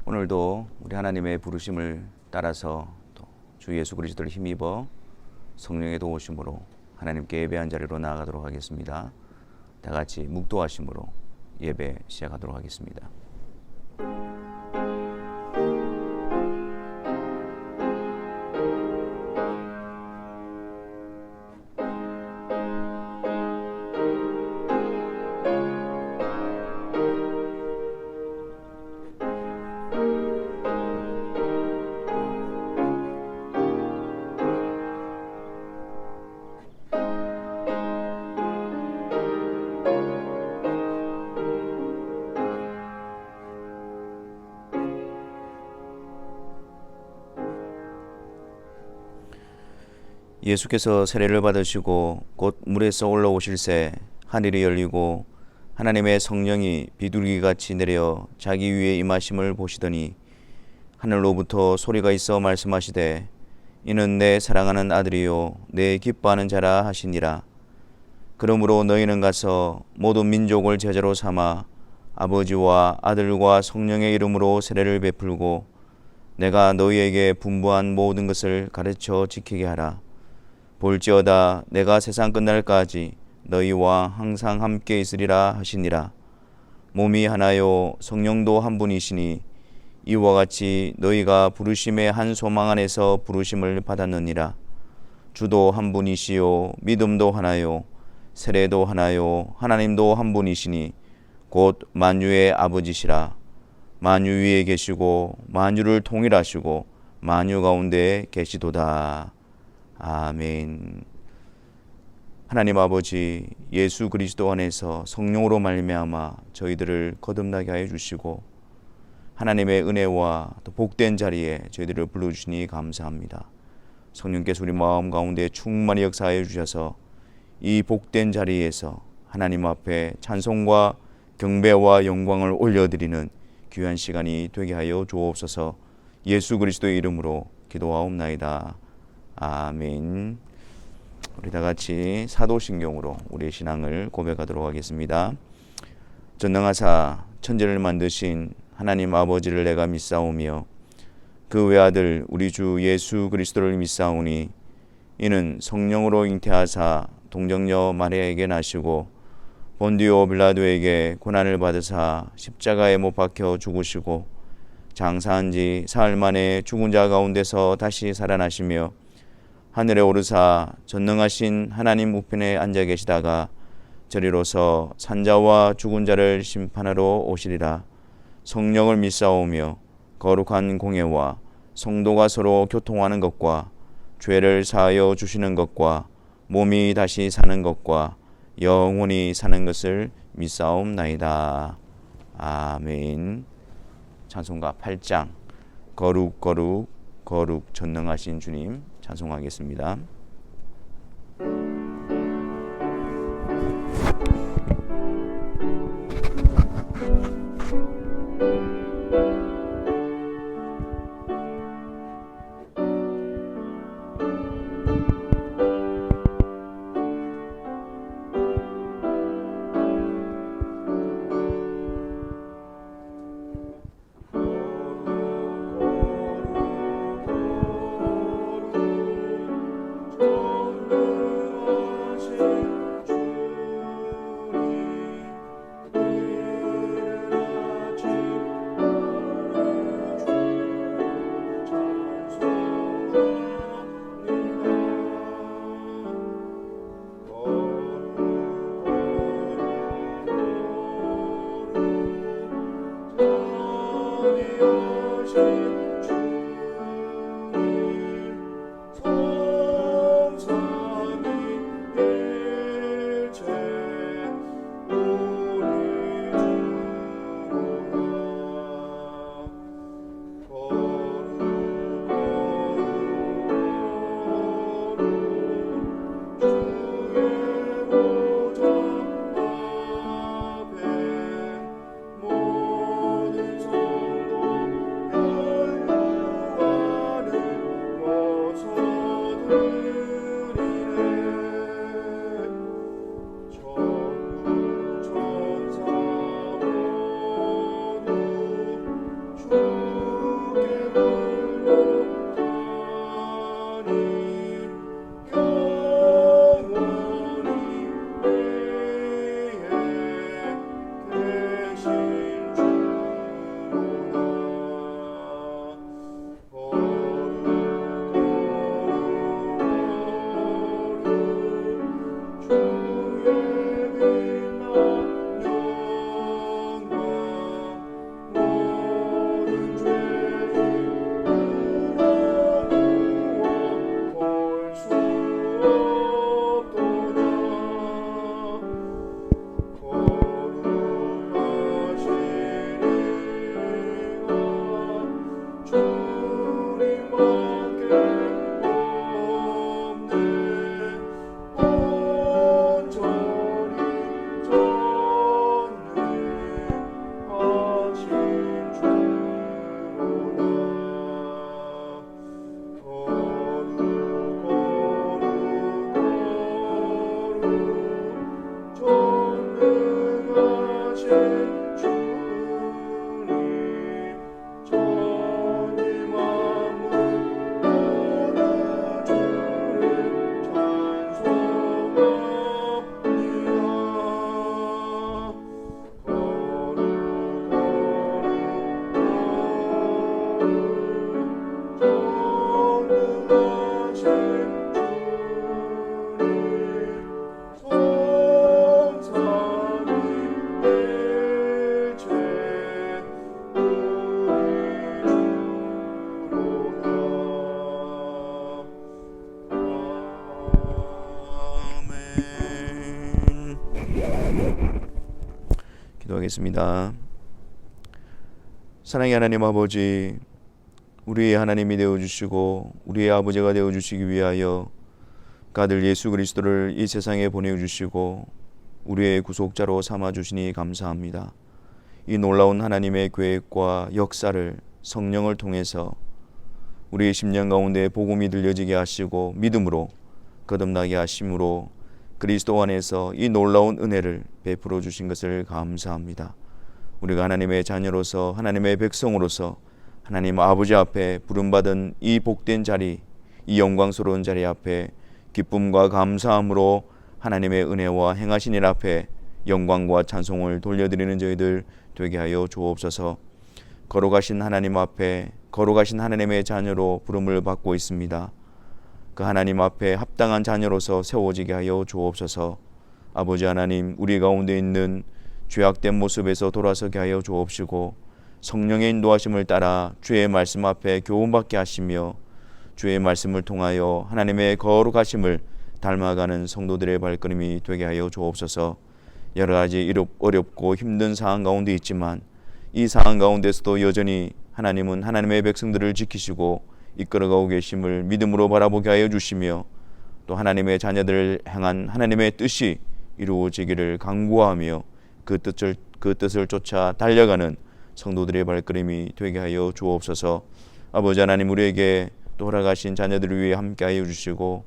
오늘도 우리 하나님의 부르심을 따라서 또 주 예수 그리스도를 힘입어 성령의 도우심으로 하나님께 예배한 자리로 나아가도록 하겠습니다. 다 같이 묵도하심으로 예배 시작하도록 하겠습니다. 예수께서 세례를 받으시고 곧 물에서 올라오실새 하늘이 열리고 하나님의 성령이 비둘기같이 내려 자기 위에 임하심을 보시더니 하늘로부터 소리가 있어 말씀하시되 이는 내 사랑하는 아들이요 내 기뻐하는 자라 하시니라. 그러므로 너희는 가서 모든 민족을 제자로 삼아 아버지와 아들과 성령의 이름으로 세례를 베풀고 내가 너희에게 분부한 모든 것을 가르쳐 지키게 하라. 볼지어다 내가 세상 끝날까지 너희와 항상 함께 있으리라 하시니라. 몸이 하나요 성령도 한 분이시니 이와 같이 너희가 부르심의 한 소망 안에서 부르심을 받았느니라. 주도 한 분이시요 믿음도 하나요 세례도 하나요 하나님도 한 분이시니 곧 만유의 아버지시라. 만유 위에 계시고 만유를 통일하시고 만유 가운데 계시도다. 아멘. 하나님 아버지, 예수 그리스도 안에서 성령으로 말미암아 저희들을 거듭나게 하여 주시고 하나님의 은혜와 또 복된 자리에 저희들을 불러주시니 감사합니다. 성령께서 우리 마음 가운데 충만히 역사하여 주셔서 이 복된 자리에서 하나님 앞에 찬송과 경배와 영광을 올려드리는 귀한 시간이 되게 하여 주옵소서. 예수 그리스도의 이름으로 기도하옵나이다. 아멘. 우리 다 같이 사도신경으로 우리의 신앙을 고백하도록 하겠습니다. 전능하사 천지를 만드신 하나님 아버지를 내가 믿사오며 그 외아들 우리 주 예수 그리스도를 믿사오니 이는 성령으로 잉태하사 동정녀 마리아에게 나시고 본디오 빌라도에게 고난을 받으사 십자가에 못 박혀 죽으시고 장사한 지 사흘 만에 죽은 자 가운데서 다시 살아나시며 하늘에 오르사 전능하신 하나님 우편에 앉아 계시다가 저리로서 산자와 죽은 자를 심판하러 오시리라. 성령을 믿사오며 거룩한 공예와 성도가 서로 교통하는 것과 죄를 사하여 주시는 것과 몸이 다시 사는 것과 영원히 사는 것을 믿사옵나이다. 아멘. 찬송가 8장 거룩 거룩 거룩 전능하신 주님 찬송하겠습니다. 기도하겠습니다. 사랑의 하나님 아버지, 우리의 하나님이 되어주시고 우리의 아버지가 되어주시기 위하여 그 아들 예수 그리스도를 이 세상에 보내주시고 우리의 구속자로 삼아주시니 감사합니다. 이 놀라운 하나님의 계획과 역사를 성령을 통해서 우리의 심령 가운데 복음이 들려지게 하시고 믿음으로 거듭나게 하심으로 그리스도 안에서 이 놀라운 은혜를 베풀어 주신 것을 감사합니다. 우리가 하나님의 자녀로서 하나님의 백성으로서 하나님 아버지 앞에 부름받은 이 복된 자리, 이 영광스러운 자리 앞에 기쁨과 감사함으로 하나님의 은혜와 행하신 일 앞에 영광과 찬송을 돌려드리는 저희들 되게 하여 주옵소서. 걸어가신 하나님 앞에 걸어가신 하나님의 자녀로 부름을 받고 있습니다. 그 하나님 앞에 합당한 자녀로서 세워지게 하여 주옵소서. 아버지 하나님, 우리 가운데 있는 죄악된 모습에서 돌아서게 하여 주옵시고 성령의 인도하심을 따라 주의 말씀 앞에 교훈받게 하시며 주의 말씀을 통하여 하나님의 거룩하심을 닮아가는 성도들의 발걸음이 되게 하여 주옵소서. 여러 가지 어렵고 힘든 상황 가운데 있지만 이 상황 가운데서도 여전히 하나님은 하나님의 백성들을 지키시고 이끌어가고 계심을 믿음으로 바라보게 하여 주시며 또 하나님의 자녀들을 향한 하나님의 뜻이 이루어지기를 간구하며 그 뜻을 쫓아 달려가는 성도들의 발걸음이 되게 하여 주옵소서. 아버지 하나님, 우리에게 돌아가신 자녀들을 위해 함께 하여 주시고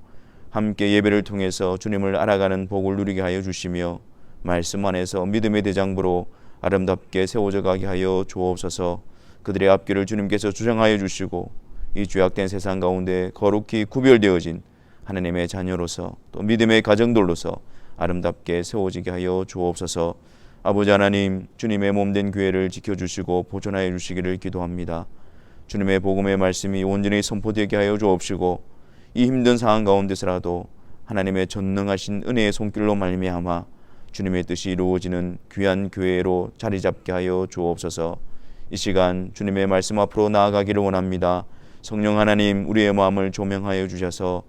함께 예배를 통해서 주님을 알아가는 복을 누리게 하여 주시며 말씀 안에서 믿음의 대장부로 아름답게 세워져 가게 하여 주옵소서. 그들의 앞길을 주님께서 주장하여 주시고 이 죄악된 세상 가운데 거룩히 구별되어진 하나님의 자녀로서 또 믿음의 가정들로서 아름답게 세워지게 하여 주옵소서. 아버지 하나님, 주님의 몸된 교회를 지켜주시고 보존하여 주시기를 기도합니다. 주님의 복음의 말씀이 온전히 선포되게 하여 주옵시고 이 힘든 상황 가운데서라도 하나님의 전능하신 은혜의 손길로 말미암아 주님의 뜻이 이루어지는 귀한 교회로 자리 잡게 하여 주옵소서. 이 시간 주님의 말씀 앞으로 나아가기를 원합니다. 성령 하나님, 우리의 마음을 조명하여 주셔서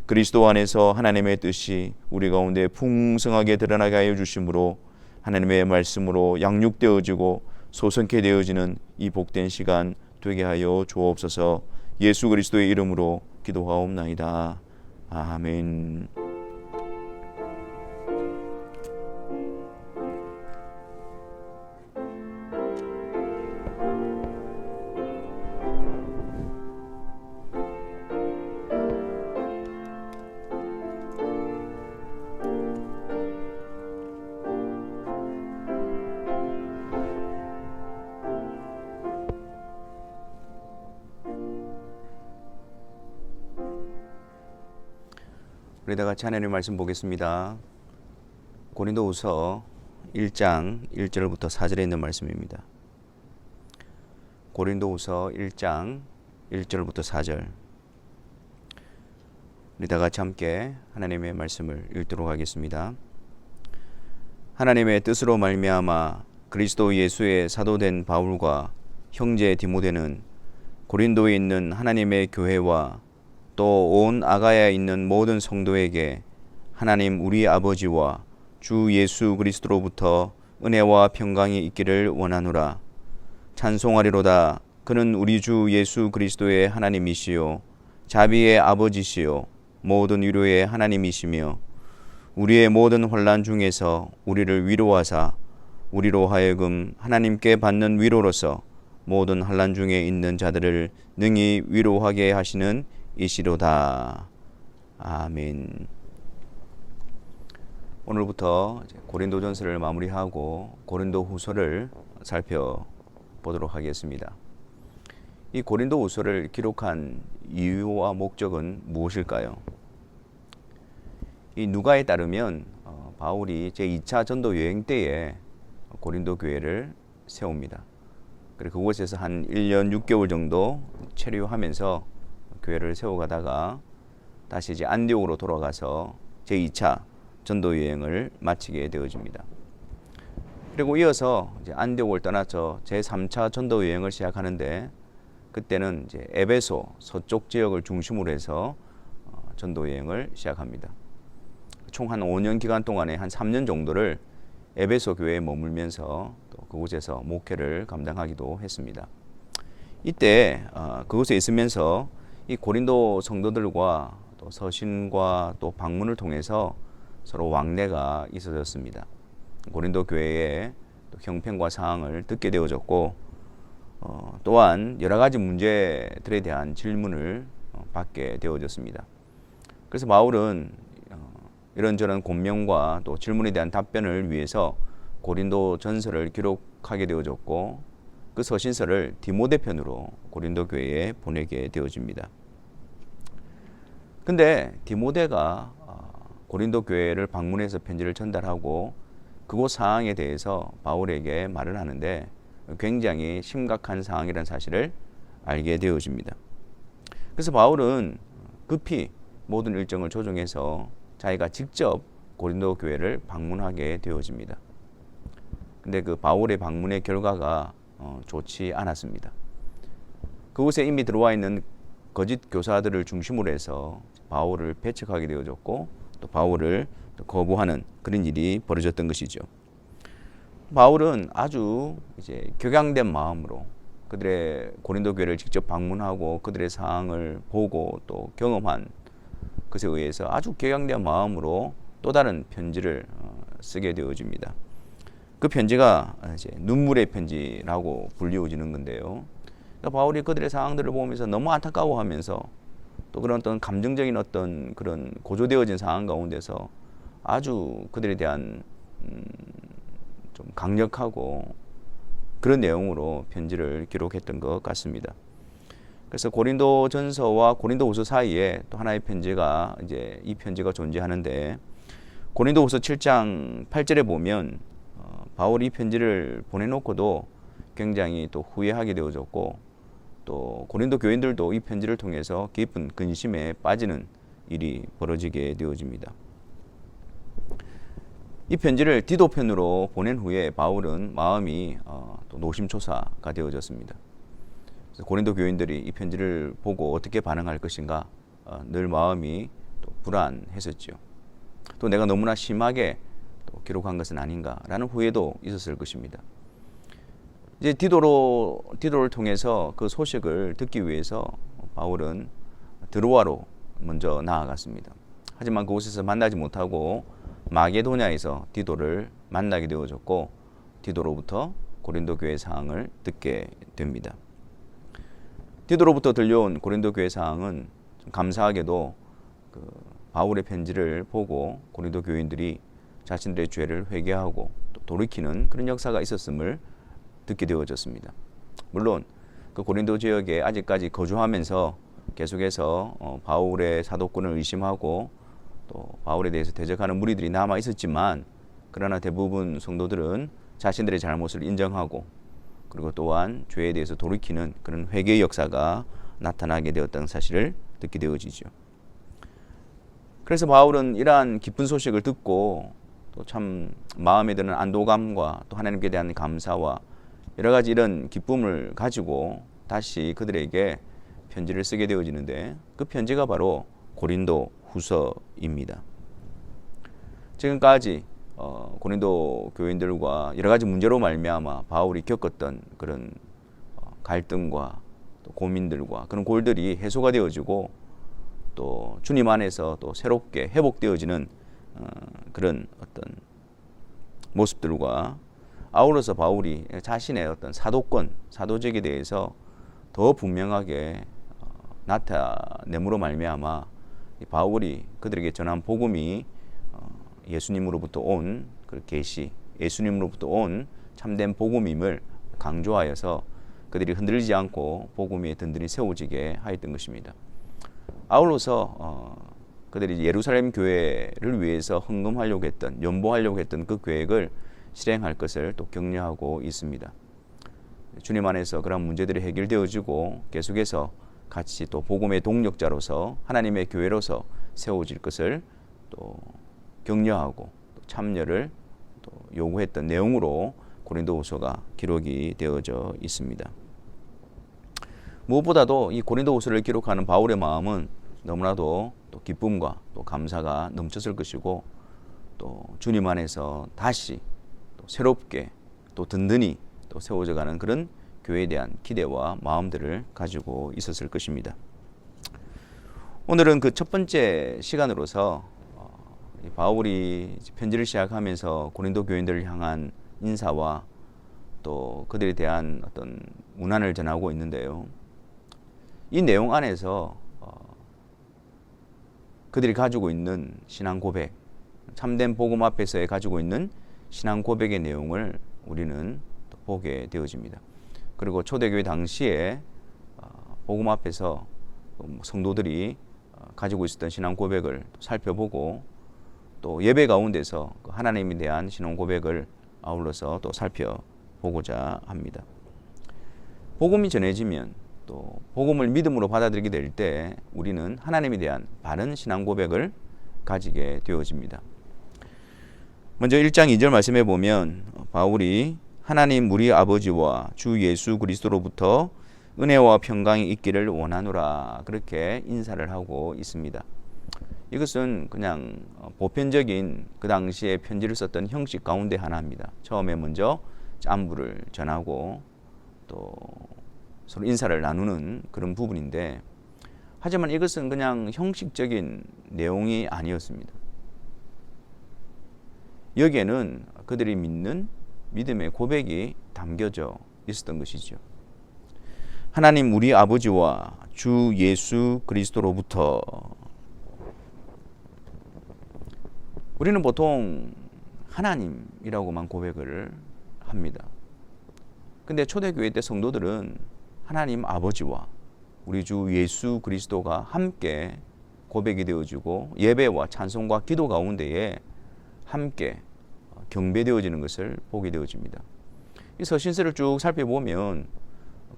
그리스도 안에서 하나님의 뜻이 우리 가운데 풍성하게 드러나게 하여 주심으로 하나님의 말씀으로 양육되어지고 소성케 되어지는 이 복된 시간 되게 하여 주옵소서. 예수 그리스도의 이름으로 기도하옵나이다. 아멘. 우리 다 같이 하나님의 말씀 보겠습니다. 고린도후서 1장 1절부터 4절에 있는 말씀입니다. 고린도후서 1장 1절부터 4절. 우리 다 같이 함께 하나님의 말씀을 읽도록 하겠습니다. 하나님의 뜻으로 말미암아 그리스도 예수의 사도된 바울과 형제 디모데는 고린도에 있는 하나님의 교회와 또 온 아가야에 있는 모든 성도에게 하나님 우리 아버지와 주 예수 그리스도로부터 은혜와 평강이 있기를 원하노라. 찬송하리로다. 그는 우리 주 예수 그리스도의 하나님이시요 자비의 아버지시요 모든 위로의 하나님이시며 우리의 모든 환난 중에서 우리를 위로하사 우리로 하여금 하나님께 받는 위로로서 모든 환난 중에 있는 자들을 능히 위로하게 하시는 이시로다. 아멘. 오늘부터 고린도전서를 마무리하고 고린도후서를 살펴보도록 하겠습니다. 이 고린도후서를 기록한 이유와 목적은 무엇일까요? 이 누가에 따르면 바울이 제2차 전도 여행 때에 고린도 교회를 세웁니다. 그리고 그곳에서 한 1년 6개월 정도 체류하면서 교회를 세워가다가 다시 이제 안디옥으로 돌아가서 제2차 전도 여행을 마치게 되어집니다. 그리고 이어서 이제 안디옥을 떠나서 제3차 전도 여행을 시작하는데 그때는 이제 에베소 서쪽 지역을 중심으로 해서 전도 여행을 시작합니다. 총 한 5년 기간 동안에 한 3년 정도를 에베소 교회에 머물면서 또 그곳에서 목회를 감당하기도 했습니다. 이때 그곳에 있으면서 이 고린도 성도들과 또 서신과 또 방문을 통해서 서로 왕래가 있어졌습니다. 고린도 교회의 또 형편과 상황을 듣게 되어졌고 또한 여러 가지 문제들에 대한 질문을 받게 되어졌습니다. 그래서 바울은 이런저런 권면과 또 질문에 대한 답변을 위해서 고린도 전서를 기록하게 되어졌고 그 서신서를 디모데 편으로 고린도 교회에 보내게 되어집니다. 근데 디모데가 고린도 교회를 방문해서 편지를 전달하고 그곳 상황에 대해서 바울에게 말을 하는데 굉장히 심각한 상황이라는 사실을 알게 되어집니다. 그래서 바울은 급히 모든 일정을 조정해서 자기가 직접 고린도 교회를 방문하게 되어집니다. 근데 그 바울의 방문의 결과가 좋지 않았습니다. 그곳에 이미 들어와 있는 거짓 교사들을 중심으로 해서 바울을 배척하게 되어졌고 또 바울을 거부하는 그런 일이 벌어졌던 것이죠. 바울은 아주 이제 격양된 마음으로 그들의 고린도 교회를 직접 방문하고 그들의 상황을 보고 또 경험한 것에 의해서 아주 격양된 마음으로 또 다른 편지를 쓰게 되어집니다. 그 편지가 이제 눈물의 편지라고 불리워지는 건데요. 그러니까 바울이 그들의 상황들을 보면서 너무 안타까워하면서 또 그런 어떤 감정적인 어떤 그런 고조되어진 상황 가운데서 아주 그들에 대한 좀 강력하고 그런 내용으로 편지를 기록했던 것 같습니다. 그래서 고린도 전서와 고린도 후서 사이에 또 하나의 편지가 이제 이 편지가 존재하는데 고린도 후서 7장 8절에 보면 바울이 편지를 보내놓고도 굉장히 또 후회하게 되어졌고 또 고린도 교인들도 이 편지를 통해서 깊은 근심에 빠지는 일이 벌어지게 되어집니다. 이 편지를 디도 편으로 보낸 후에 바울은 마음이 또 노심초사가 되어졌습니다. 그래서 고린도 교인들이 이 편지를 보고 어떻게 반응할 것인가 늘 마음이 또 불안했었죠. 또 내가 너무나 심하게 또 기록한 것은 아닌가라는 후회도 있었을 것입니다. 이제 디도를 통해서 그 소식을 듣기 위해서 바울은 드로아로 먼저 나아갔습니다. 하지만 그곳에서 만나지 못하고 마게도냐에서 디도를 만나게 되어졌고 디도로부터 고린도 교회 상황을 듣게 됩니다. 디도로부터 들려온 고린도 교회 상황은 감사하게도 그 바울의 편지를 보고 고린도 교인들이 자신들의 죄를 회개하고 또 돌이키는 그런 역사가 있었음을 듣게 되어졌습니다. 물론 그 고린도 지역에 아직까지 거주하면서 계속해서 바울의 사도권을 의심하고 또 바울에 대해서 대적하는 무리들이 남아 있었지만 그러나 대부분 성도들은 자신들의 잘못을 인정하고 그리고 또한 죄에 대해서 돌이키는 그런 회개의 역사가 나타나게 되었다는 사실을 듣게 되어지죠. 그래서 바울은 이러한 기쁜 소식을 듣고 또 참 마음에 드는 안도감과 또 하나님께 대한 감사와 여러 가지 이런 기쁨을 가지고 다시 그들에게 편지를 쓰게 되어지는데 그 편지가 바로 고린도 후서입니다. 지금까지 고린도 교인들과 여러 가지 문제로 말미암아 바울이 겪었던 그런 갈등과 또 고민들과 그런 골들이 해소가 되어지고 또 주님 안에서 또 새롭게 회복되어지는 그런 어떤 모습들과 아울러서 바울이 자신의 어떤 사도직에 대해서 더 분명하게 나타냄으로 말미암아 바울이 그들에게 전한 복음이 예수님으로부터 온 그 계시, 예수님으로부터 온 참된 복음임을 강조하여서 그들이 흔들리지 않고 복음 위에 든든히 세워지게 하였던 것입니다. 아울러서 그들이 예루살렘 교회를 위해서 헌금하려고 했던, 연보하려고 했던 그 계획을 실행할 것을 또 격려하고 있습니다. 주님 안에서 그런 문제들이 해결되어지고 계속해서 같이 또 복음의 동력자로서 하나님의 교회로서 세워질 것을 또 격려하고 또 참여를 또 요구했던 내용으로 고린도후서가 기록이 되어져 있습니다. 무엇보다도 이 고린도후서를 기록하는 바울의 마음은 너무나도 또 기쁨과 또 감사가 넘쳤을 것이고 또 주님 안에서 다시 또 새롭게 또 든든히 또 세워져가는 그런 교회에 대한 기대와 마음들을 가지고 있었을 것입니다. 오늘은 그 첫 번째 시간으로서 바울이 편지를 시작하면서 고린도 교인들을 향한 인사와 또 그들에 대한 어떤 문안을 전하고 있는데요. 이 내용 안에서 그들이 가지고 있는 신앙 고백, 참된 복음 앞에서의 가지고 있는 신앙 고백의 내용을 우리는 또 보게 되어집니다. 그리고 초대교회 당시에 복음 앞에서 성도들이 가지고 있었던 신앙 고백을 살펴보고 또 예배 가운데서 하나님에 대한 신앙 고백을 아울러서 또 살펴보고자 합니다. 복음이 전해지면 또 복음을 믿음으로 받아들이게 될 때 우리는 하나님에 대한 바른 신앙 고백을 가지게 되어집니다. 먼저 1장 2절 말씀해 보면 바울이 하나님 우리 아버지와 주 예수 그리스도로부터 은혜와 평강이 있기를 원하노라 그렇게 인사를 하고 있습니다. 이것은 그냥 보편적인 그 당시에 편지를 썼던 형식 가운데 하나입니다. 처음에 먼저 안부를 전하고 또 서로 인사를 나누는 그런 부분인데, 하지만 이것은 그냥 형식적인 내용이 아니었습니다. 여기에는 그들이 믿는 믿음의 고백이 담겨져 있었던 것이죠. 하나님 우리 아버지와 주 예수 그리스도로부터. 우리는 보통 하나님이라고만 고백을 합니다. 근데 초대교회 때 성도들은 하나님 아버지와 우리 주 예수 그리스도가 함께 고백이 되어지고 예배와 찬송과 기도 가운데에 함께 경배되어지는 것을 보게 되어집니다. 이 서신서를 쭉 살펴보면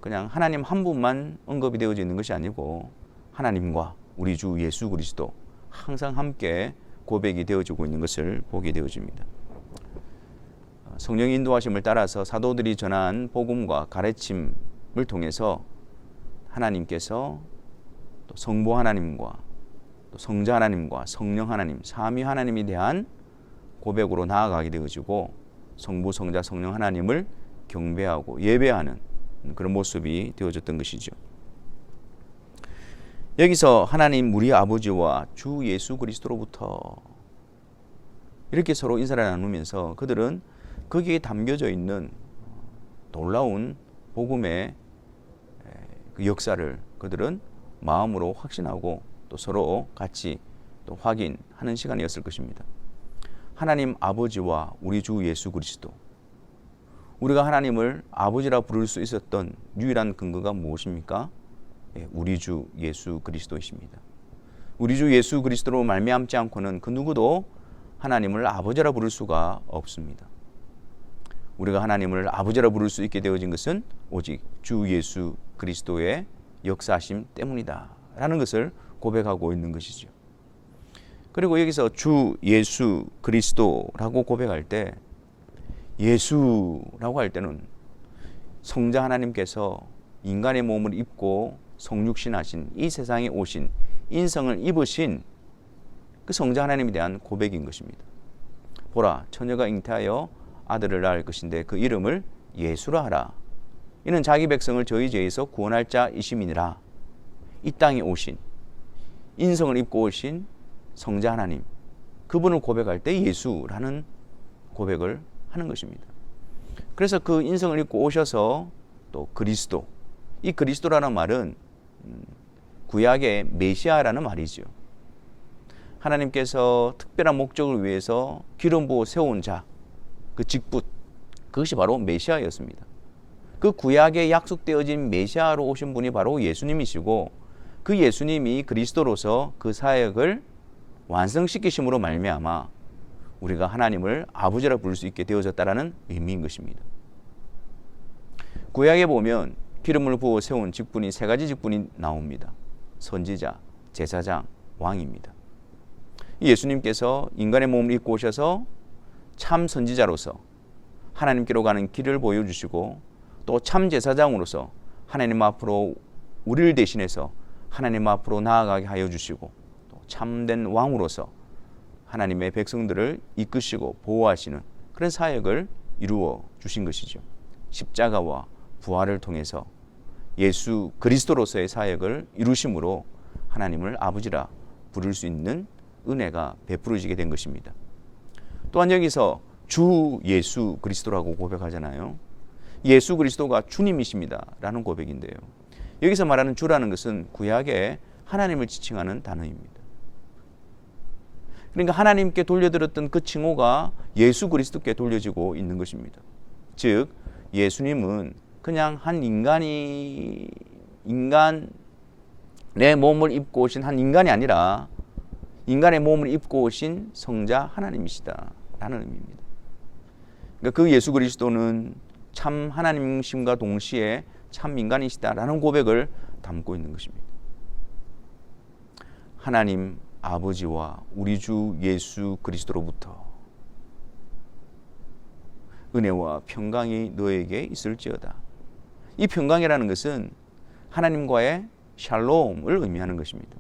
그냥 하나님 한 분만 언급이 되어지는 것이 아니고 하나님과 우리 주 예수 그리스도 항상 함께 고백이 되어지고 있는 것을 보게 되어집니다. 성령의 인도하심을 따라서 사도들이 전한 복음과 가르침을 통해서 하나님께서 또 성부 하나님과 또 성자 하나님과 성령 하나님, 삼위 하나님에 대한 고백으로 나아가게 되어지고 성부, 성자, 성령 하나님을 경배하고 예배하는 그런 모습이 되어졌던 것이죠. 여기서 하나님 우리 아버지와 주 예수 그리스도로부터 이렇게 서로 인사를 나누면서 그들은 거기에 담겨져 있는 놀라운 복음의 그 역사를 그들은 마음으로 확신하고 또 서로 같이 또 확인하는 시간이었을 것입니다. 하나님 아버지와 우리 주 예수 그리스도. 우리가 하나님을 아버지라 부를 수 있었던 유일한 근거가 무엇입니까? 우리 주 예수 그리스도이십니다. 우리 주 예수 그리스도로 말미암지 않고는 그 누구도 하나님을 아버지라 부를 수가 없습니다. 우리가 하나님을 아버지라 부를 수 있게 되어진 것은 오직 주 예수 그리스도의 역사하심 때문이다 라는 것을 고백하고 있는 것이죠. 그리고 여기서 주 예수 그리스도라고 고백할 때, 예수라고 할 때는 성자 하나님께서 인간의 몸을 입고 성육신하신, 이 세상에 오신, 인성을 입으신 그 성자 하나님에 대한 고백인 것입니다. 보라, 처녀가 잉태하여 아들을 낳을 것인데 그 이름을 예수라 하라. 이는 자기 백성을 저희 죄에서 구원할 자이심이니라. 이 땅에 오신, 인성을 입고 오신 성자 하나님, 그분을 고백할 때 예수라는 고백을 하는 것입니다. 그래서 그 인성을 입고 오셔서 또 그리스도, 이 그리스도라는 말은 구약의 메시아라는 말이죠. 하나님께서 특별한 목적을 위해서 기름 부어 세운 자, 그 직분, 그것이 바로 메시아였습니다. 그 구약에 약속되어진 메시아로 오신 분이 바로 예수님이시고, 그 예수님이 그리스도로서 그 사역을 완성시키심으로 말미암아 우리가 하나님을 아버지라 부를 수 있게 되어졌다라는 의미인 것입니다. 구약에 보면 기름을 부어 세운 직분이 세 가지 직분이 나옵니다. 선지자, 제사장, 왕입니다. 예수님께서 인간의 몸을 입고 오셔서 참 선지자로서 하나님께로 가는 길을 보여주시고, 또 참 제사장으로서 하나님 앞으로 우리를 대신해서 하나님 앞으로 나아가게 하여 주시고, 또 참된 왕으로서 하나님의 백성들을 이끄시고 보호하시는 그런 사역을 이루어 주신 것이죠. 십자가와 부활을 통해서 예수 그리스도로서의 사역을 이루심으로 하나님을 아버지라 부를 수 있는 은혜가 베풀어지게 된 것입니다. 또한 여기서 주 예수 그리스도라고 고백하잖아요. 예수 그리스도가 주님이십니다 라는 고백인데요. 여기서 말하는 주라는 것은 구약에 하나님을 지칭하는 단어입니다. 그러니까 하나님께 돌려드렸던 그 칭호가 예수 그리스도께 돌려지고 있는 것입니다. 즉 예수님은 그냥 한 인간의 몸을 입고 오신 한 인간이 아니라 인간의 몸을 입고 오신 성자 하나님이시다 라는 의미입니다. 그러니까 그 예수 그리스도는 참 하나님심과 동시에 참 인간이시다 라는 고백을 담고 있는 것입니다. 하나님 아버지와 우리 주 예수 그리스도로부터 은혜와 평강이 너에게 있을지어다. 이 평강이라는 것은 하나님과의 샬롬을 의미하는 것입니다.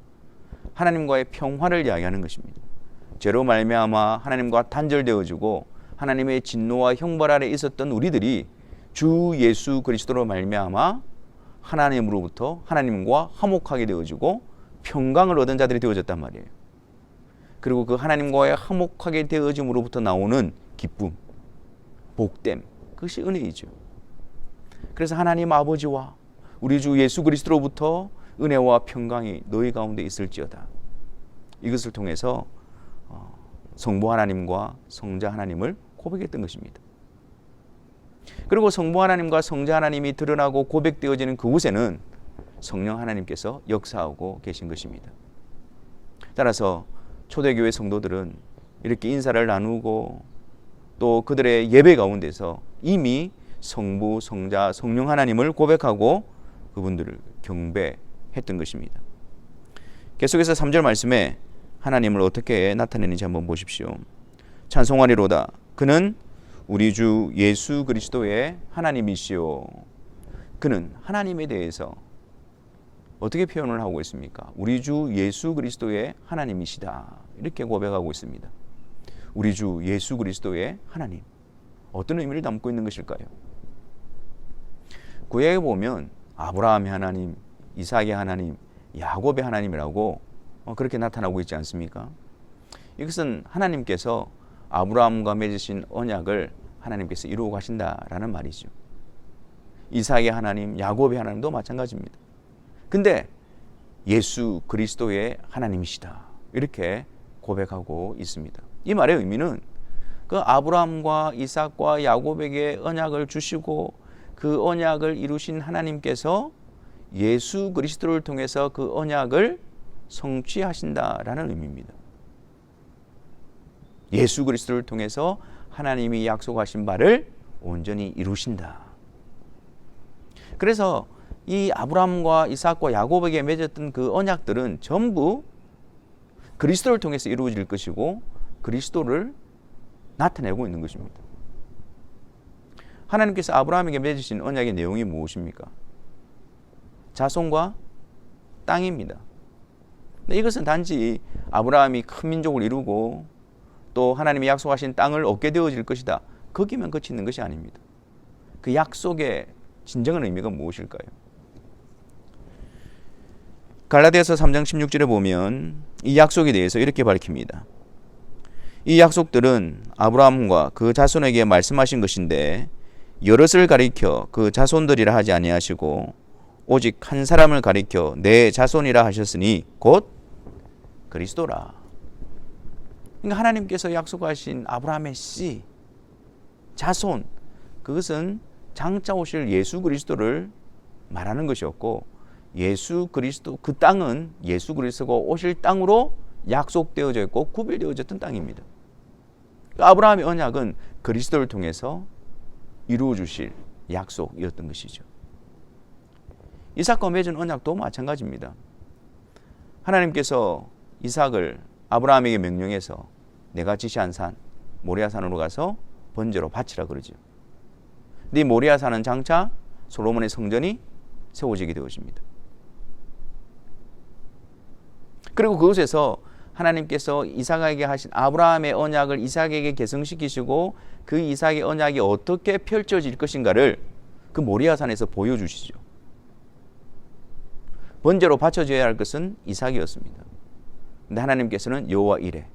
하나님과의 평화를 이야기하는 것입니다. 죄로 말미암아 하나님과 단절되어지고 하나님의 진노와 형벌 아래 있었던 우리들이 주 예수 그리스도로 말미암아 하나님으로부터 하나님과 화목하게 되어지고 평강을 얻은 자들이 되어졌단 말이에요. 그리고 그 하나님과의 화목하게 되어짐으로부터 나오는 기쁨, 복됨, 그것이 은혜이죠. 그래서 하나님 아버지와 우리 주 예수 그리스도로부터 은혜와 평강이 너희 가운데 있을지어다. 이것을 통해서 성부 하나님과 성자 하나님을 고백했던 것입니다. 그리고 성부 하나님과 성자 하나님이 드러나고 고백되어지는 그곳에는 성령 하나님께서 역사하고 계신 것입니다. 따라서 초대교회 성도들은 이렇게 인사를 나누고 또 그들의 예배 가운데서 이미 성부, 성자, 성령 하나님을 고백하고 그분들을 경배했던 것입니다. 계속해서 3절 말씀에 하나님을 어떻게 나타내는지 한번 보십시오. 찬송하리로다. 그는 우리 주 예수 그리스도의 하나님이시요. 그는 하나님에 대해서 어떻게 표현을 하고 있습니까? 우리 주 예수 그리스도의 하나님이시다. 이렇게 고백하고 있습니다. 우리 주 예수 그리스도의 하나님. 어떤 의미를 담고 있는 것일까요? 구약에 보면 아브라함의 하나님, 이삭의 하나님, 야곱의 하나님이라고 그렇게 나타나고 있지 않습니까? 이것은 하나님께서 아브라함과 맺으신 언약을 하나님께서 이루어 가신다라는 말이죠. 이삭의 하나님, 야곱의 하나님도 마찬가지입니다. 근데 예수 그리스도의 하나님이시다. 이렇게 고백하고 있습니다. 이 말의 의미는 그 아브라함과 이삭과 야곱에게 언약을 주시고 그 언약을 이루신 하나님께서 예수 그리스도를 통해서 그 언약을 성취하신다라는 의미입니다. 예수 그리스도를 통해서 하나님이 약속하신 바를 온전히 이루신다. 그래서 이 아브라함과 이삭과 야곱에게 맺었던 그 언약들은 전부 그리스도를 통해서 이루어질 것이고 그리스도를 나타내고 있는 것입니다. 하나님께서 아브라함에게 맺으신 언약의 내용이 무엇입니까? 자손과 땅입니다. 이것은 단지 아브라함이 큰 민족을 이루고 또 하나님이 약속하신 땅을 얻게 되어질 것이다. 거기만 그치는 것이 아닙니다. 그 약속의 진정한 의미가 무엇일까요? 갈라디아서 3장 16절에 보면 이 약속에 대해서 이렇게 밝힙니다. 이 약속들은 아브라함과 그 자손에게 말씀하신 것인데 여럿을 가리켜 그 자손들이라 하지 아니하시고 오직 한 사람을 가리켜 내 자손이라 하셨으니 곧 그리스도라. 그러니까 하나님께서 약속하신 아브라함의 씨, 자손, 그것은 장차 오실 예수 그리스도를 말하는 것이었고 예수 그리스도, 그 땅은 예수 그리스도가 오실 땅으로 약속되어져 있고 구별되어졌던 땅입니다. 아브라함의 언약은 그리스도를 통해서 이루어 주실 약속이었던 것이죠. 이삭과 맺은 언약도 마찬가지입니다. 하나님께서 이삭을 아브라함에게 명령해서 내가 지시한 산 모리아산으로 가서 번제로 바치라 그러죠. 근데 이 모리아산은 장차 솔로몬의 성전이 세워지게 되어집니다. 그리고 그곳에서 하나님께서 이삭에게 하신 아브라함의 언약을 이삭에게 계승시키시고 그 이삭의 언약이 어떻게 펼쳐질 것인가를 그 모리아산에서 보여주시죠. 번제로 바쳐져야 할 것은 이삭이었습니다. 근데 하나님께서는 여호와 이레,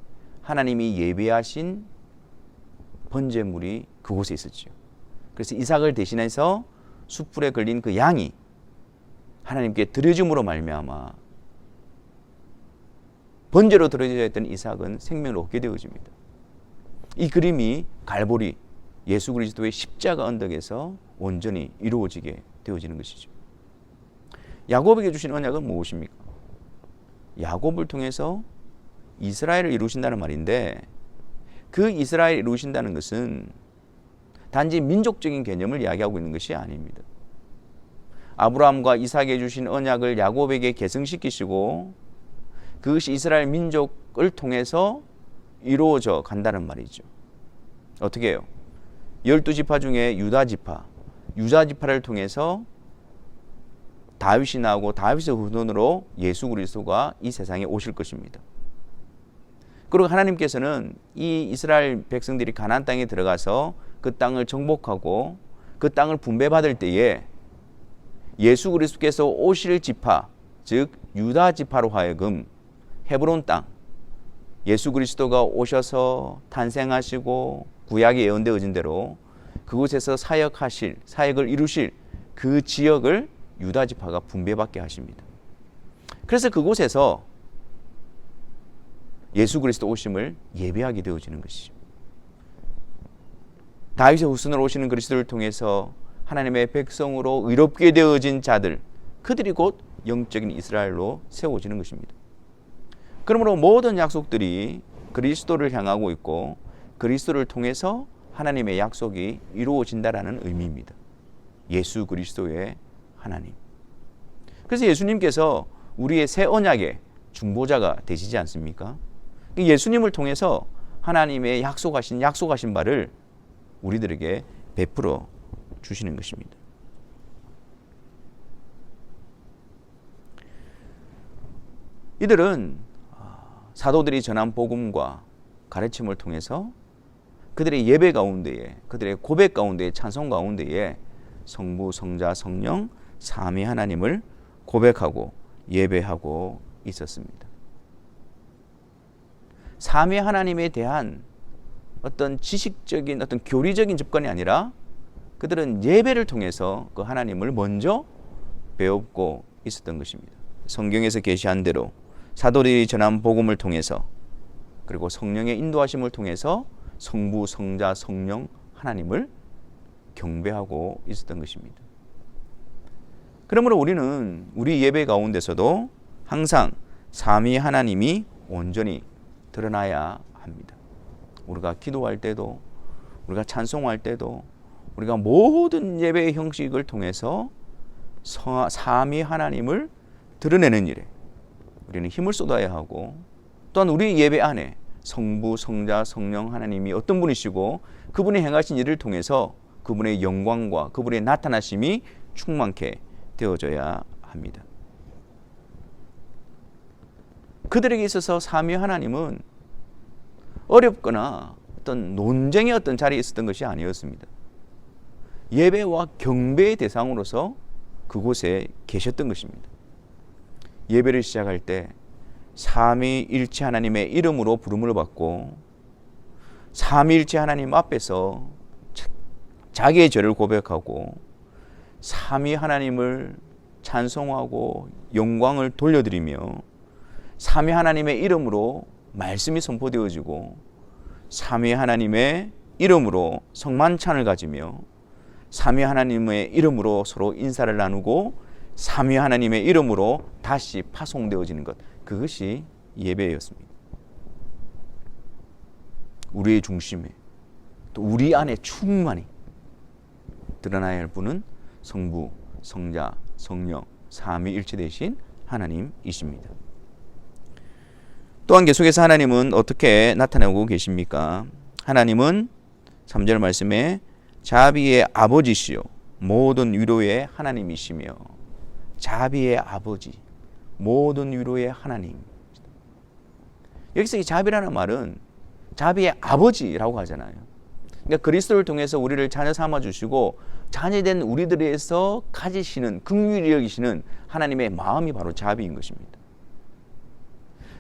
하나님이 예비하신 번제물이 그곳에 있었죠. 그래서 이삭을 대신해서 숯불에 걸린 그 양이 하나님께 드려줌으로 말미암아 번제로 드려져야 했던 이삭은 생명을 얻게 되어집니다. 이 그림이 갈보리 예수 그리스도의 십자가 언덕에서 온전히 이루어지게 되어지는 것이죠. 야곱에게 주신 언약은 무엇입니까? 야곱을 통해서 이스라엘을 이루신다는 말인데, 그 이스라엘을 이루신다는 것은 단지 민족적인 개념을 이야기하고 있는 것이 아닙니다. 아브라함과 이삭에게 주신 언약을 야곱에게 계승시키시고 그것이 이스라엘 민족을 통해서 이루어져 간다는 말이죠. 어떻게 해요? 12지파 중에 유다지파를 통해서 다윗이 나오고 다윗의 후손으로 예수 그리스도가 이 세상에 오실 것입니다. 그리고 하나님께서는 이 이스라엘 백성들이 가나안 땅에 들어가서 그 땅을 정복하고 그 땅을 분배받을 때에 예수 그리스도께서 오실 지파, 즉 유다 지파로 하여금 헤브론 땅, 예수 그리스도가 오셔서 탄생하시고 구약에 예언되어진 대로 그곳에서 사역을 이루실 그 지역을 유다 지파가 분배받게 하십니다. 그래서 그곳에서 예수 그리스도 오심을 예배하게 되어지는 것이죠. 다윗의 후손으로 오시는 그리스도를 통해서 하나님의 백성으로 의롭게 되어진 자들, 그들이 곧 영적인 이스라엘로 세워지는 것입니다. 그러므로 모든 약속들이 그리스도를 향하고 있고 그리스도를 통해서 하나님의 약속이 이루어진다라는 의미입니다. 예수 그리스도의 하나님. 그래서 예수님께서 우리의 새 언약의 중보자가 되시지 않습니까? 예수님을 통해서 하나님의 약속하신 바를 우리들에게 베풀어 주시는 것입니다. 이들은 사도들이 전한 복음과 가르침을 통해서 그들의 예배 가운데에, 그들의 고백 가운데에, 찬송 가운데에 성부, 성자, 성령 삼위 하나님을 고백하고 예배하고 있었습니다. 삼위 하나님에 대한 어떤 지식적인 어떤 교리적인 접근이 아니라 그들은 예배를 통해서 그 하나님을 먼저 배웠고 있었던 것입니다. 성경에서 계시한 대로 사도들이 전한 복음을 통해서 그리고 성령의 인도하심을 통해서 성부, 성자, 성령 하나님을 경배하고 있었던 것입니다. 그러므로 우리는 우리 예배 가운데서도 항상 삼위 하나님이 온전히 드러나야 합니다. 우리가 기도할 때도, 우리가 찬송할 때도, 우리가 모든 예배의 형식을 통해서 삼위 하나님을 드러내는 일에 우리는 힘을 쏟아야 하고, 또한 우리 예배 안에 성부, 성자, 성령 하나님이 어떤 분이시고 그분이 행하신 일을 통해서 그분의 영광과 그분의 나타나심이 충만케 되어져야 합니다. 그들에게 있어서 삼위 하나님은 어렵거나 어떤 논쟁의 어떤 자리에 있었던 것이 아니었습니다. 예배와 경배의 대상으로서 그곳에 계셨던 것입니다. 예배를 시작할 때 삼위일체 하나님의 이름으로 부름을 받고 삼위일체 하나님 앞에서 자기의 죄를 고백하고 삼위 하나님을 찬송하고 영광을 돌려드리며 삼위 하나님의 이름으로 말씀이 선포되어지고 삼위 하나님의 이름으로 성만찬을 가지며 삼위 하나님의 이름으로 서로 인사를 나누고 삼위 하나님의 이름으로 다시 파송되어지는 것, 그것이 예배였습니다. 우리의 중심에 또 우리 안에 충만히 드러나야 할 분은 성부, 성자, 성령 삼위일체 되신 하나님이십니다. 또한 계속해서 하나님은 어떻게 나타나고 계십니까? 하나님은 3절 말씀에 자비의 아버지시요 모든 위로의 하나님이시며, 자비의 아버지, 모든 위로의 하나님. 여기서 이 자비라는 말은 자비의 아버지라고 하잖아요. 그러니까 그리스도를 통해서 우리를 자녀 삼아 주시고 자녀된 우리들에서 가지시는 긍휼히 여기시는 하나님의 마음이 바로 자비인 것입니다.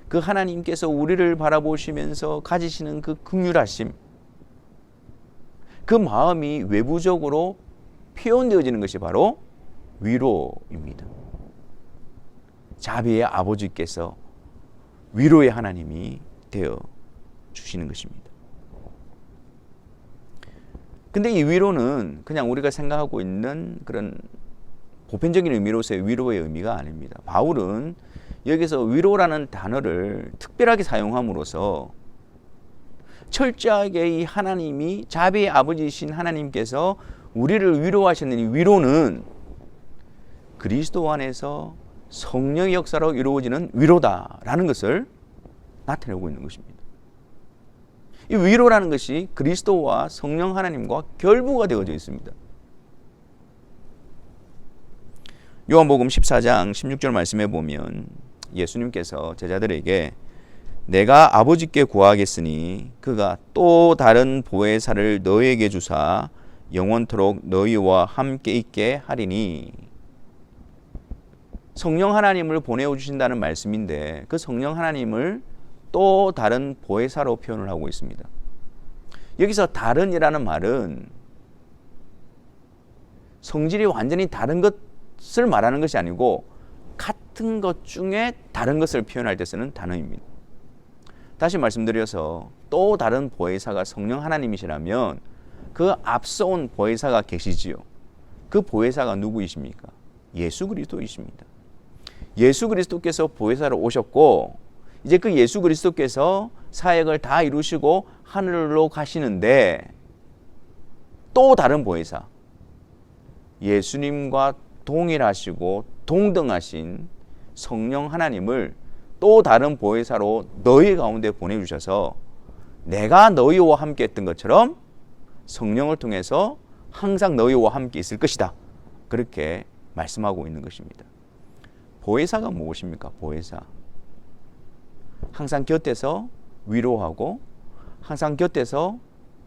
그 하나님께서 우리를 바라보시면서 가지시는 그 긍휼하심, 그 마음이 외부적으로 표현되어지는 것이 바로 위로입니다. 자비의 아버지께서 위로의 하나님이 되어 주시는 것입니다. 근데 이 위로는 그냥 우리가 생각하고 있는 그런 보편적인 의미로서의 위로의 의미가 아닙니다. 바울은 여기서 위로라는 단어를 특별하게 사용함으로써 철저하게 이 하나님이 자비의 아버지이신 하나님께서 우리를 위로하시는 이 위로는 그리스도 안에서 성령의 역사로 이루어지는 위로다라는 것을 나타내고 있는 것입니다. 이 위로라는 것이 그리스도와 성령 하나님과 결부가 되어져 있습니다. 요한복음 14장 16절 말씀에 보면 예수님께서 제자들에게 내가 아버지께 구하겠으니 그가 또 다른 보혜사를 너희에게 주사 영원토록 너희와 함께 있게 하리니. 성령 하나님을 보내어 주신다는 말씀인데 그 성령 하나님을 또 다른 보혜사로 표현을 하고 있습니다. 여기서 다른이라는 말은 성질이 완전히 다른 것을 말하는 것이 아니고 같은 것 중에 다른 것을 표현할 때 쓰는 단어입니다. 다시 말씀드려서 또 다른 보혜사가 성령 하나님이시라면 그 앞서 온 보혜사가 계시지요. 그 보혜사가 누구이십니까? 예수 그리스도이십니다. 예수 그리스도께서 보혜사로 오셨고 이제 그 예수 그리스도께서 사역을 다 이루시고 하늘로 가시는데 또 다른 보혜사, 예수님과 동일하시고 동등하신 성령 하나님을 또 다른 보혜사로 너희 가운데 보내주셔서 내가 너희와 함께 했던 것처럼 성령을 통해서 항상 너희와 함께 있을 것이다. 그렇게 말씀하고 있는 것입니다. 보혜사가 무엇입니까? 보혜사. 항상 곁에서 위로하고 항상 곁에서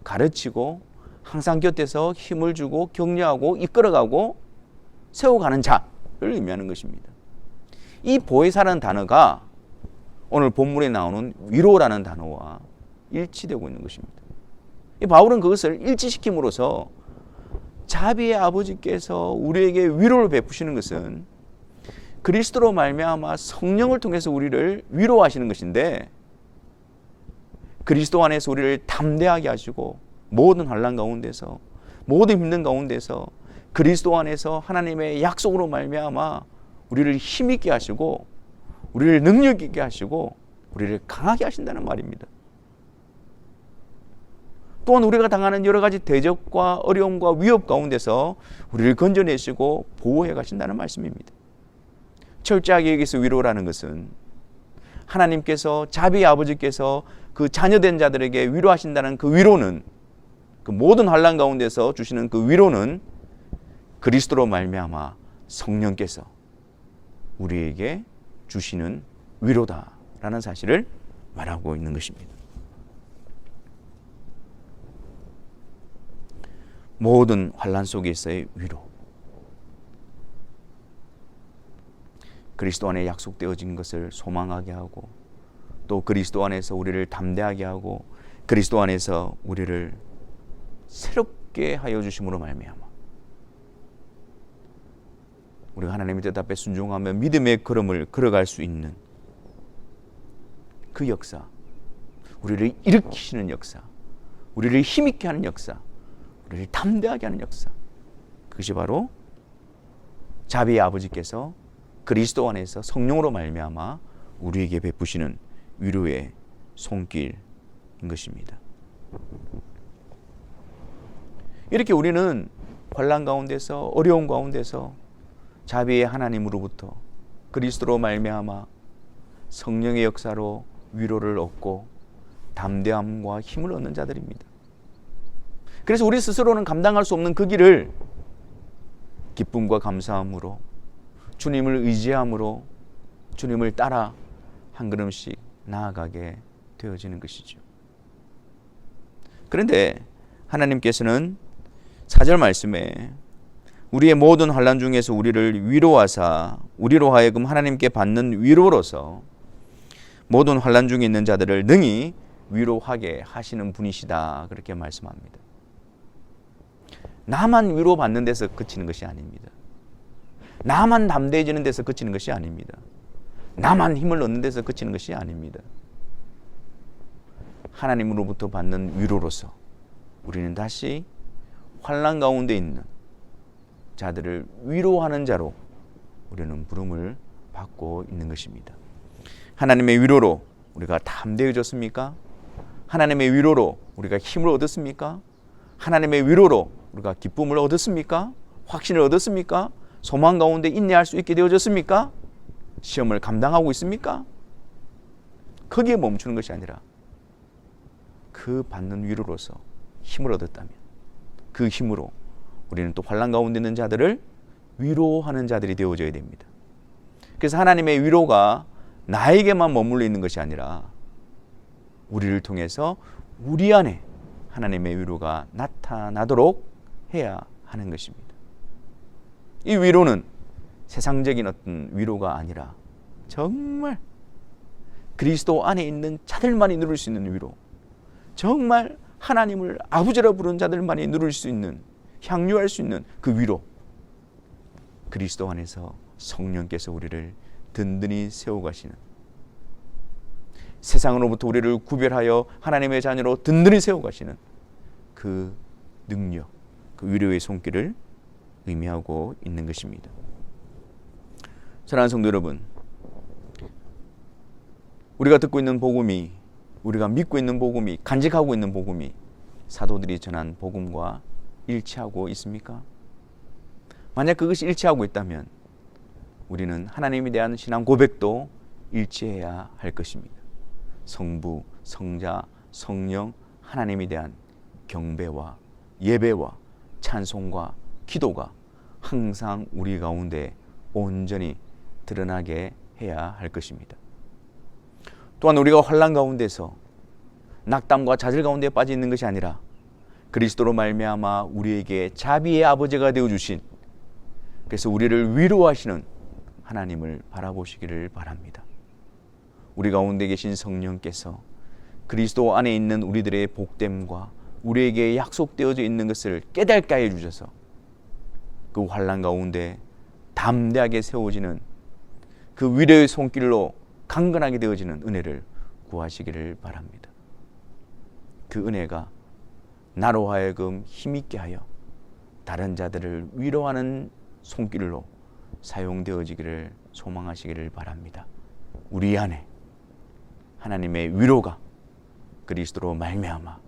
가르치고 항상 곁에서 힘을 주고 격려하고 이끌어가고 세워가는 자를 의미하는 것입니다. 이 보혜사라는 단어가 오늘 본문에 나오는 위로라는 단어와 일치되고 있는 것입니다. 이 바울은 그것을 일치시킴으로써 자비의 아버지께서 우리에게 위로를 베푸시는 것은 그리스도로 말미암아 성령을 통해서 우리를 위로하시는 것인데 그리스도 안에서 우리를 담대하게 하시고 모든 환난 가운데서 모든 힘든 가운데서 그리스도 안에서 하나님의 약속으로 말미암아 우리를 힘있게 하시고 우리를 능력 있게 하시고 우리를 강하게 하신다는 말입니다. 또한 우리가 당하는 여러 가지 대적과 어려움과 위협 가운데서 우리를 건져내시고 보호해 가신다는 말씀입니다. 철저하게 여기서 위로라는 것은 하나님께서 자비의 아버지께서 그 자녀된 자들에게 위로하신다는 그 위로는 그 모든 환난 가운데서 주시는 그 위로는 그리스도로 말미암아 성령께서 우리에게 주시는 위로다라는 사실을 말하고 있는 것입니다. 모든 환난 속에서의 위로, 그리스도 안에 약속되어진 것을 소망하게 하고 또 그리스도 안에서 우리를 담대하게 하고 그리스도 안에서 우리를 새롭게 하여 주심으로 말미암아 우리가 하나님의 뜻 앞에 순종하며 믿음의 걸음을 걸어갈 수 있는 그 역사, 우리를 일으키시는 역사, 우리를 힘있게 하는 역사, 우리를 담대하게 하는 역사, 그것이 바로 자비의 아버지께서 그리스도 안에서 성령으로 말미암아 우리에게 베푸시는 위로의 손길인 것입니다. 이렇게 우리는 환난 가운데서 어려움 가운데서 자비의 하나님으로부터 그리스도로 말미암아 성령의 역사로 위로를 얻고 담대함과 힘을 얻는 자들입니다. 그래서 우리 스스로는 감당할 수 없는 그 길을 기쁨과 감사함으로 주님을 의지함으로 주님을 따라 한 걸음씩 나아가게 되어지는 것이죠. 그런데 하나님께서는 4절 말씀에 우리의 모든 환난 중에서 우리를 위로하사 우리로 하여금 하나님께 받는 위로로서 모든 환난 중에 있는 자들을 능히 위로하게 하시는 분이시다, 그렇게 말씀합니다. 나만 위로받는 데서 그치는 것이 아닙니다. 나만 담대해지는 데서 그치는 것이 아닙니다. 나만 힘을 얻는 데서 그치는 것이 아닙니다. 하나님으로부터 받는 위로로서 우리는 다시 환난 가운데 있는 자들을 위로하는 자로 우리는 부름을 받고 있는 것입니다. 하나님의 위로로 우리가 담대해졌습니까? 하나님의 위로로 우리가 힘을 얻었습니까? 하나님의 위로로 우리가 기쁨을 얻었습니까? 확신을 얻었습니까? 소망 가운데 인내할 수 있게 되어졌습니까? 시험을 감당하고 있습니까? 거기에 멈추는 것이 아니라 그 받는 위로로서 힘을 얻었다면 그 힘으로 우리는 또 환난 가운데 있는 자들을 위로하는 자들이 되어져야 됩니다. 그래서 하나님의 위로가 나에게만 머물러 있는 것이 아니라 우리를 통해서 우리 안에 하나님의 위로가 나타나도록 해야 하는 것입니다. 이 위로는 세상적인 어떤 위로가 아니라 정말 그리스도 안에 있는 자들만이 누릴 수 있는 위로, 정말 하나님을 아버지라 부르는 자들만이 누릴 수 있는, 향유할 수 있는 그 위로, 그리스도 안에서 성령께서 우리를 든든히 세워가시는, 세상으로부터 우리를 구별하여 하나님의 자녀로 든든히 세워가시는 그 능력, 그 위로의 손길을 의미하고 있는 것입니다. 사랑하는 성도 여러분, 우리가 듣고 있는 복음이, 우리가 믿고 있는 복음이, 간직하고 있는 복음이 사도들이 전한 복음과 일치하고 있습니까? 만약 그것이 일치하고 있다면 우리는 하나님에 대한 신앙 고백도 일치해야 할 것입니다. 성부, 성자, 성령, 하나님에 대한 경배와 예배와 찬송과 기도가 항상 우리 가운데 온전히 드러나게 해야 할 것입니다. 또한 우리가 환난 가운데서 낙담과 좌절 가운데 빠져 있는 것이 아니라 그리스도로 말미암아 우리에게 자비의 아버지가 되어 주신, 그래서 우리를 위로하시는 하나님을 바라보시기를 바랍니다. 우리 가운데 계신 성령께서 그리스도 안에 있는 우리들의 복됨과 우리에게 약속되어져 있는 것을 깨닫게 해 주셔서 그 환난 가운데 담대하게 세워지는 그 위로의 손길로 강건하게 되어지는 은혜를 구하시기를 바랍니다. 그 은혜가 나로 하여금 힘있게 하여 다른 자들을 위로하는 손길로 사용되어지기를 소망하시기를 바랍니다. 우리 안에 하나님의 위로가 그리스도로 말미암아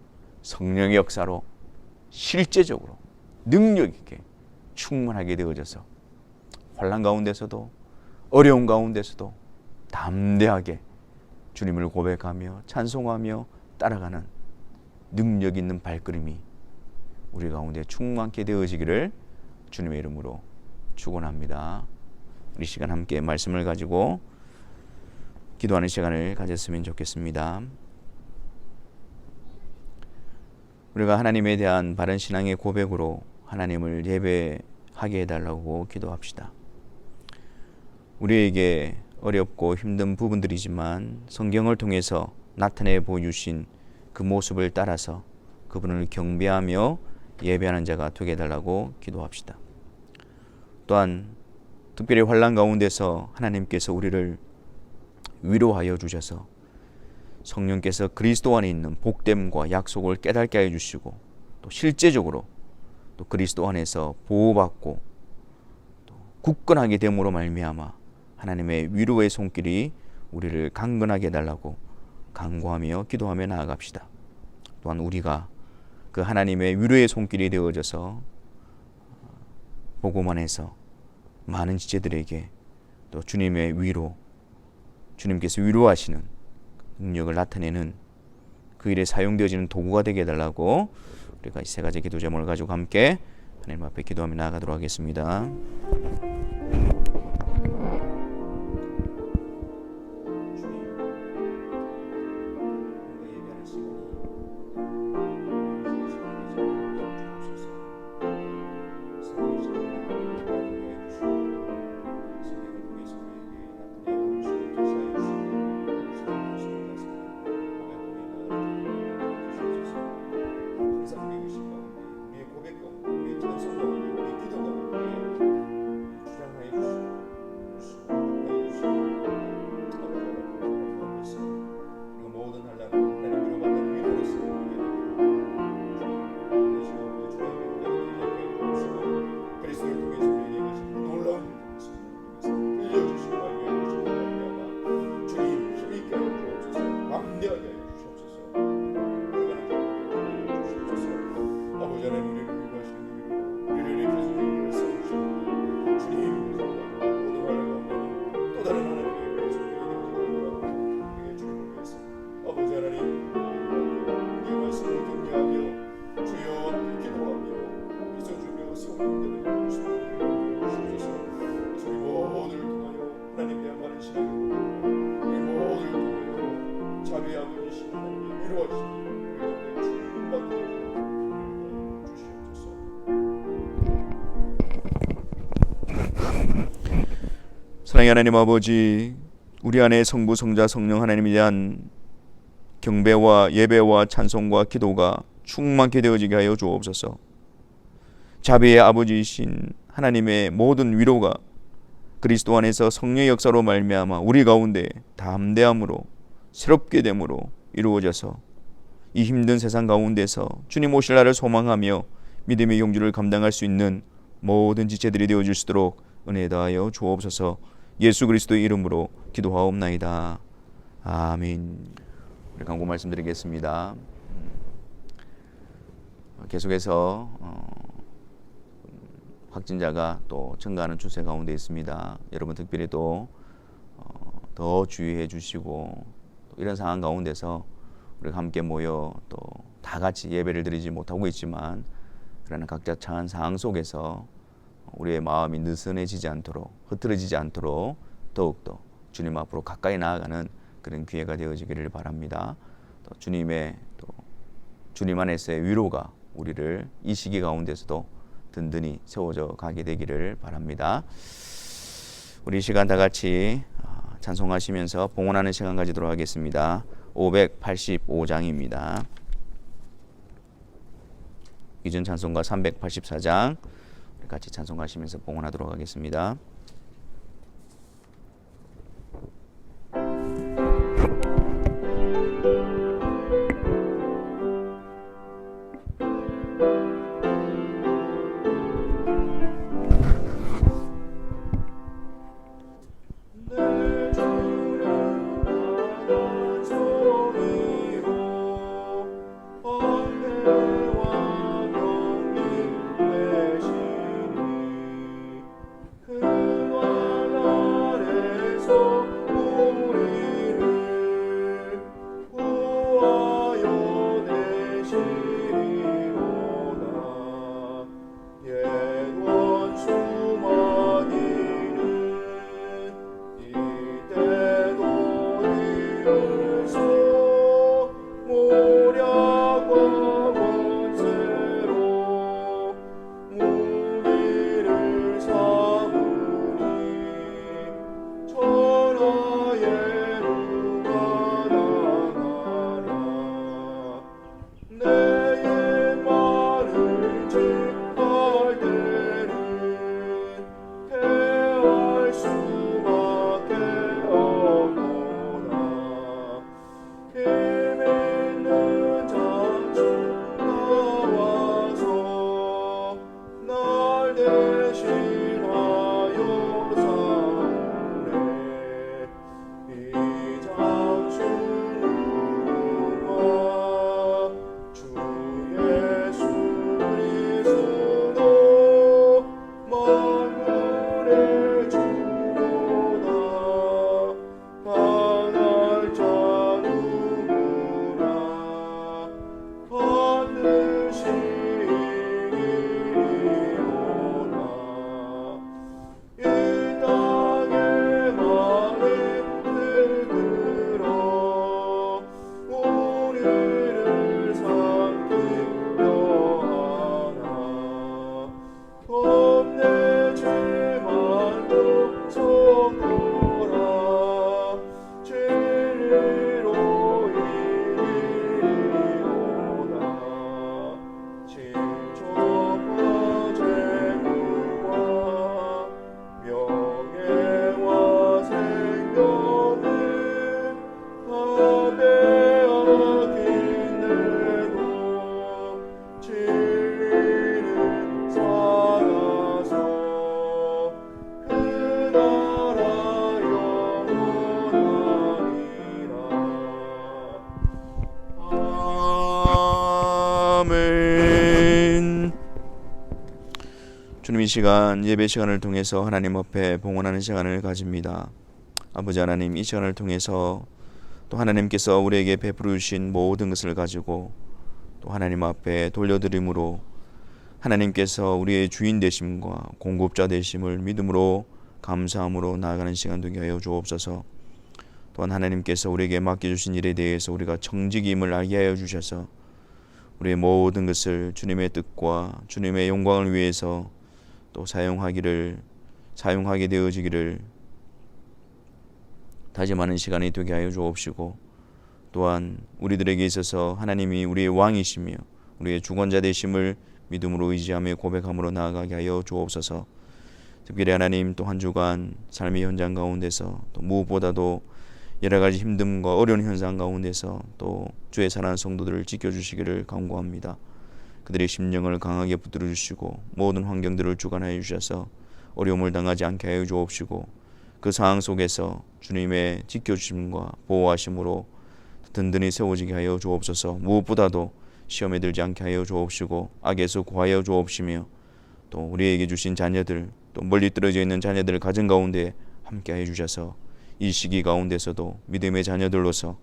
성령의 역사로 실제적으로 능력 있게 충만하게 되어져서 환난 가운데서도 어려운 가운데서도 담대하게 주님을 고백하며 찬송하며 따라가는 능력 있는 발걸음이 우리 가운데 충만케 되어지기를 주님의 이름으로 축원합니다. 우리 시간 함께 말씀을 가지고 기도하는 시간을 가졌으면 좋겠습니다. 우리가 하나님에 대한 바른 신앙의 고백으로 하나님을 예배하게 해달라고 기도합시다. 우리에게 어렵고 힘든 부분들이지만 성경을 통해서 나타내 보여주신 그 모습을 따라서 그분을 경배하며 예배하는 자가 되게 해달라고 기도합시다. 또한 특별히 환난 가운데서 하나님께서 우리를 위로하여 주셔서 성령께서 그리스도 안에 있는 복됨과 약속을 깨닫게 해 주시고 또 실제적으로 또 그리스도 안에서 보호받고 또 굳건하게 됨으로 말미암아 하나님의 위로의 손길이 우리를 강건하게 해달라고 간구하며 기도하며 나아갑시다. 또한 우리가 그 하나님의 위로의 손길이 되어져서 복음 안에서 많은 지체들에게 또 주님의 위로, 주님께서 위로하시는 능력을 나타내는 그 일에 사용되어지는 도구가 되게 해달라고 우리가 이 세 가지 기도 제목을 가지고 함께 하나님 앞에 기도하며 나아가도록 하겠습니다. 다른 하나님의 백성들이 되어지도록 우리의 주님을 위해서 아버지 하나님 이 말씀을 경외하며 주여 함께 기도하며 있어주며 성령님들을 주시옵소서. 우리 모두를 통하여 하나님 대한 많은 신앙을 우리 모두를 통하여 자비의 아버지신 하나님의 위로하시니 우리 가운데 충만하게 사랑의 하나님 아버지, 우리 안에 성부, 성자, 성령 하나님에 대한 경배와 예배와 찬송과 기도가 충만케 되어지게 하여 주옵소서. 자비의 아버지이신 하나님의 모든 위로가 그리스도 안에서 성령의 역사로 말미암아 우리 가운데 담대함으로 새롭게 됨으로 이루어져서 이 힘든 세상 가운데서 주님 오실 날을 소망하며 믿음의 용주를 감당할 수 있는 모든 지체들이 되어질 수 있도록 은혜 다하여 주옵소서. 예수 그리스도의 이름으로 기도하옵나이다. 아멘. 우리 간구 말씀드리겠습니다. 계속해서 확진자가 또 증가하는 추세 가운데 있습니다. 여러분 특별히 또 더 주의해 주시고 또 이런 상황 가운데서 우리가 함께 모여 또 다 같이 예배를 드리지 못하고 있지만 그러나 각자 처한 상황 속에서 우리의 마음이 느슨해지지 않도록 흐트러지지 않도록 더욱더 주님 앞으로 가까이 나아가는 그런 기회가 되어지기를 바랍니다. 또 주님의 또 주님 안에서의 위로가 우리를 이 시기 가운데서도 든든히 세워져 가게 되기를 바랍니다. 우리 이 시간 다 같이 찬송하시면서 봉헌하는 시간 가지도록 하겠습니다. 585장입니다. 이전 찬송가 384장 같이 찬송하시면서 봉헌하도록 하겠습니다. 주님, 이 시간 예배 시간을 통해서 하나님 앞에 봉헌하는 시간을 가집니다. 아버지 하나님, 이 시간을 통해서 또 하나님께서 우리에게 베풀어 주신 모든 것을 가지고 또 하나님 앞에 돌려드림으로 하나님께서 우리의 주인 되심과 공급자 되심을 믿음으로 감사함으로 나아가는 시간 되게 하여 주옵소서. 또한 하나님께서 우리에게 맡겨주신 일에 대해서 우리가 청직임을 알게 하여 주셔서 우리의 모든 것을 주님의 뜻과 주님의 영광을 위해서 또 사용하게 되어지기를 다짐하는 시간이 되게 하여 주옵시고, 또한 우리들에게 있어서 하나님이 우리의 왕이시며 우리의 주권자 되심을 믿음으로 의지하며 고백함으로 나아가게 하여 주옵소서. 특별히 하나님, 또 한 주간 삶의 현장 가운데서 또 무엇보다도 여러 가지 힘듦과 어려운 현상 가운데서 또 주의 사랑하는 성도들을 지켜주시기를 간구합니다. 그들의 심령을 강하게 붙들어 주시고 모든 환경들을 주관하여 주셔서 어려움을 당하지 않게 하여 주옵시고, 그 상황 속에서 주님의 지켜주심과 보호하심으로 든든히 세워지게 하여 주옵소서. 무엇보다도 시험에 들지 않게 하여 주옵시고 악에서 구하여 주옵시며, 또 우리에게 주신 자녀들, 또 멀리 떨어져 있는 자녀들을 가정 가운데 함께 하여 주셔서 이 시기 가운데서도 믿음의 자녀들로서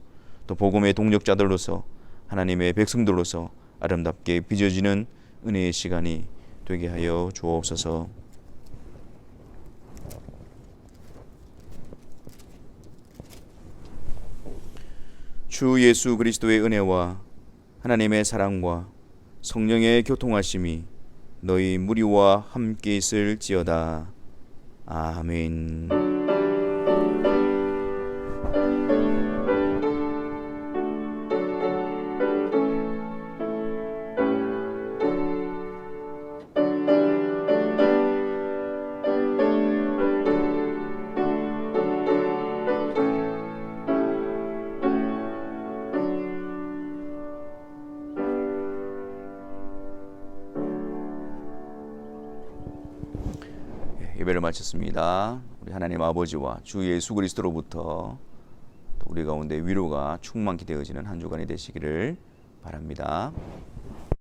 또 복음의 동력자들로서 하나님의 백성들로서 아름답게 빚어지는 은혜의 시간이 되게 하여 주옵소서. 주 예수 그리스도의 은혜와 하나님의 사랑과 성령의 교통하심이 너희 무리와 함께 있을지어다. 아멘. 예배를 마쳤습니다. 우리 하나님 아버지와 주 예수 그리스도로부터 우리 가운데 위로가 충만히 되어지는 한 주간이 되시기를 바랍니다.